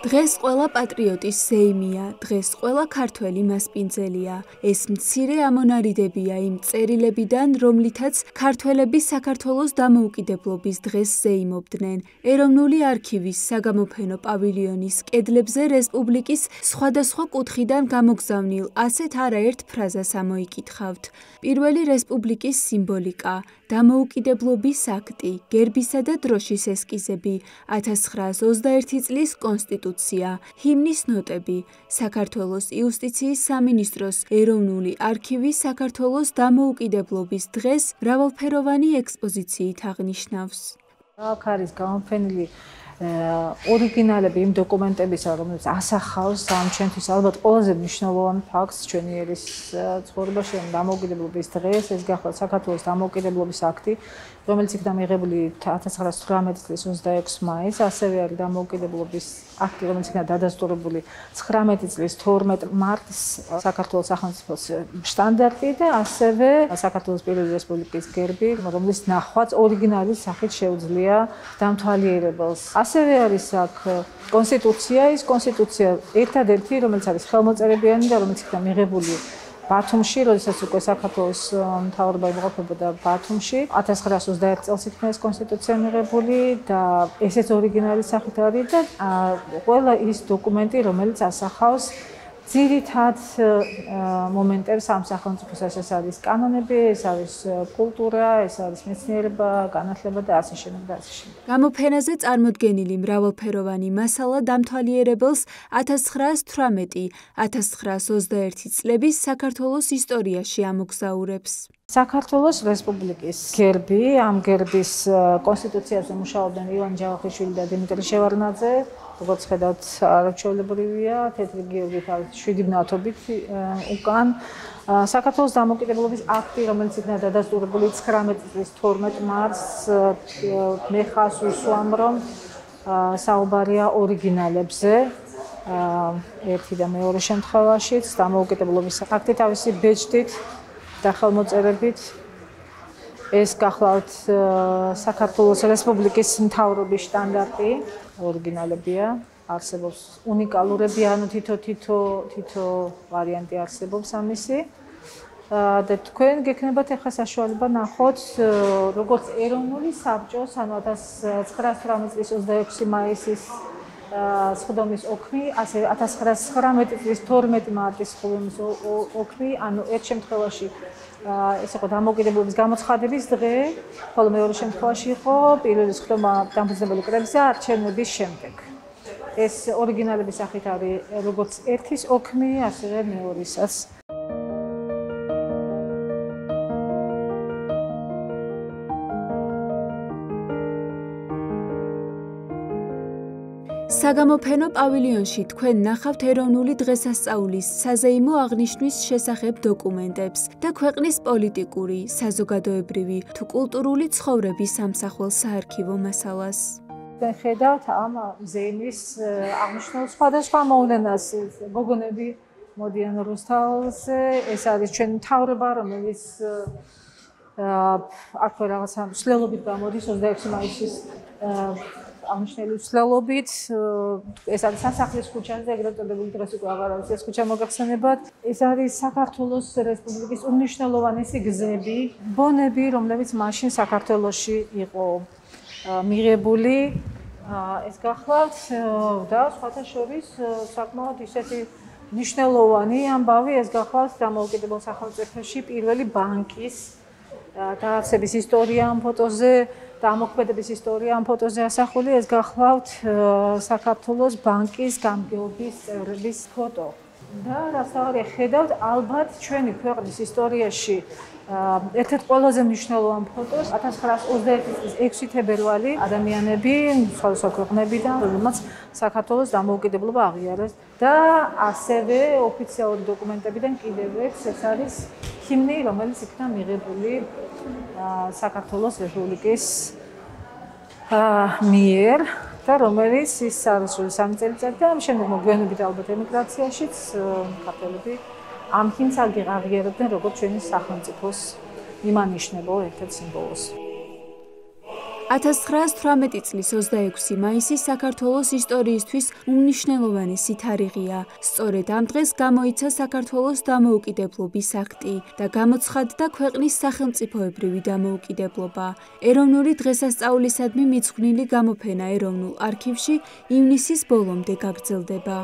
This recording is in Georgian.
დღეს ყველა პატრიოტის ზეიმია, დღეს ყველა ქართველი მასპინძელია. ეს მცირე ამონარიდებია იმ წერილებიდან, რომლითაც ქართველები საქართველოს დამოუკიდებლობის დღეს ზეიმობდნენ. ეროვნული არქივის საგამოფენო პავილიონის კედლებზე რესპუბლიკის სხვადასხვა კუთხიდან გამოგზავნილ ასეთ არაერთ ფრაზას ამოიკითხავთ. პირველი რესპუბლიკის სიმბოლიკა, დამოუკიდებლობის აქტი, გერბისა და დროშის ესკიზები, 1921 წლის კონსტიტუცია, ჰიმნის ნოტები, საქართველოს იუსტიციის სამინისტროს ეროვნული არქივი საქართველოს დამოუკიდებლობის დღეს მრავალფეროვანი ექსპოზიციით აღნიშნავს. აქ არის გამოფენილი ორიგინალები იმ დოკუმენტებისა, რომლებიც ასახავს ამ ჩვენთვის ალბათ ყველაზე მნიშვნელოვან ფაქტს ჩვენი ერის ცხოვრებაში, დამოუკიდებლობის დღეს, ეს გახლავთ საქართველოს დამოუკიდებლობის აქტი, რომელიც იქნა მიღებული 1918 წლის 26 მაისს, ასევე არის დამოუკიდებლობის აქტი, რომელიც იქნა დადასტურებული 19 წლის 12 მარტს საქართველოს სახელმწიფოს შტანდარტი და ასევე საქართველოს პირველი რესპუბლიკის გერბი, რომლის ნახვაც ორიგინალის სახით შეუძლია დამთვალიერებელს. ასევე არის აქ კონსტიტუცია, ის კონსტიტუცია ერთადერთი, რომელიც არის ხელმოწერებიანი და რომელიც იქნა მიღებული ბათუმში, როდესაც უკვე საქართველოს მთავრობა იმყოფებოდა ბათუმში. 1921 წელს იქნა ეს კონსტიტუცია მიღებული და ესეც ორიგინალის სახით არის და ყველა ის დოკუმენტი, რომელიც ასახავს ძირითად მომენტებს ამ სახელმწიფოსაც, ეს არის კანონები, ეს არის კულტურა, ეს არის მეცნიერება, განათლება და ასე შემდეგ და ასე შემდეგ. გამოფენაზე წარმოდგენილი მრავალფეროვანი მასალა დამთვალიერებელს 1918-1921 წლების საქართველოს ისტორიაში ამოგზაურებს. საქართველოს რესპუბლიკის გერბი, ამ გერბის კონსტიტუციაზე მუშაობდნენ ივან ჯავახიშვილი და დიმიტრი შევარდნაძე. როგორც ხედავთ, არაჩვეულებრივია, თეთრი გიორგით არის 7 მნათობით უკან. საქართველოს დამოუკიდებლობის აქტი, რომელიც იქნა დადასტურებული 19 წლის 12 მარტს, მე ხას უსვამ, რომ საუბარია ორიგინალებზე. ერთი და მეორე შემთხვევაშიც დამოუკიდებლობის აქტი თავისი ბეჭდით და ხელმოწერებით ეს გახლავთ საქართველოს რესპუბლიკის მთავრობის შტანდარტი, ორიგინალებია, არსებობს უნიკალურები, ანუ თითო ვარიანტი არსებობს ამისი. და თქვენ გექნებათ ახლა საშუალება ნახოთ, როგორც ეროვნული საბჭოს, ანუ 1918 წლის 26 მაისის სხდომის ოქმი, ასევე 1919 წლის 12 მარტის სხდომის ოქმი, ანუ ერთ შემთხვევაში ეს იყო დამოუკიდებლობის გამოცხადების დღე, ხოლო მეორე შემთხვევაში იყო პირველი სხდომა დამფუძნებელი კრებისა არჩევნების შემდეგ. ეს ორიგინალების სახით არის როგორც ერთის ოქმი, ასევე მეორისაც. საგამოფენო პავილიონში თქვენ ნახავთ ეროვნული დღესასწაულის საზეიმო აღნიშვნის შესახებ დოკუმენტებს და ქვეყნის პოლიტიკური, საზოგადოებრივი თუ კულტურული ცხოვრების სამსახვალ საარქივო მასალას. ხედავთ ამ ზეიმის აღნიშნულ სხვადასხვა მოვლენას. გოგონები მოდიან რუსთაველზე, ეს არის ჩვენი მთავრობა, რომელიც აქვე რაღაცა მსვლელობით გამოდის 26 მაისის აღნიშნული მსვლელობით. ეს არის სასახლის ქუჩაზე, ეგრეთ წოდებული დღეს უკვე აღარ არის ეს ქუჩა მოგახსენებათ. ეს არის საქართველოს რესპუბლიკის უმნიშვნელოვანესი გზები, ბონები, რომლებიც მაშინ საქართველოში იყო მიღებული. ეს გახლავთ და სხვათა შორის საკმაოდ ისეთი მნიშვნელოვანი ამბავი, ეს გახლავთ დამოუკიდებელ სახელმწიფოში პირველი ბანკის დაარსების ისტორია ამ ფოტოზე და ამოქმედების ისტორია ამ ფოტოზე ასახული, ეს გახლავთ საქართველოს ბანკის გამგეობის წევრების ფოტო. და რასაც ხედავთ, ალბათ ჩვენი ქვეყნის ისტორიაში ერთ-ერთ ყველაზე მნიშვნელოვან ფოტოს 1921 წლის 6 თებერვალი ადამიანები სხვადასხვა ქვეყნებიდან, რომელმაც საქართველოს დამოუკიდებლობა აღიარეს და ასევე ოფიციალური დოკუმენტებიდან კიდევ ერთ ეს არის ჰიმნი, რომელიც იქნა მიღებული საქართველოს რესპუბლიკის მიერ და რომელიც ის არასრული 3 წელიწადი და შემდეგ მოგვიანებით ალბათ ემიგრაციაშიც ქართველები ამ ჰიმნს აღიარებდნენ როგორც ჩვენი სახელმწიფოს იმანიშნებელ ერთ-ერთ სიმბოლოს. 1918 წლის 26 მაისი საქართველოს ისტორიისთვის უმნიშვნელოვანესი თარიღია. სწორედ ამ დღეს გამოიცა საქართველოს დამოუკიდებლობის აქტი და გამოცხადდა ქვეყნის სახელმწიფოებრივი დამოუკიდებლობა. ეროვნული დღესასწაულისადმი მიძღვნილი გამოფენა ეროვნულ არქივში ივნისის ბოლომდე გაგრძელდება.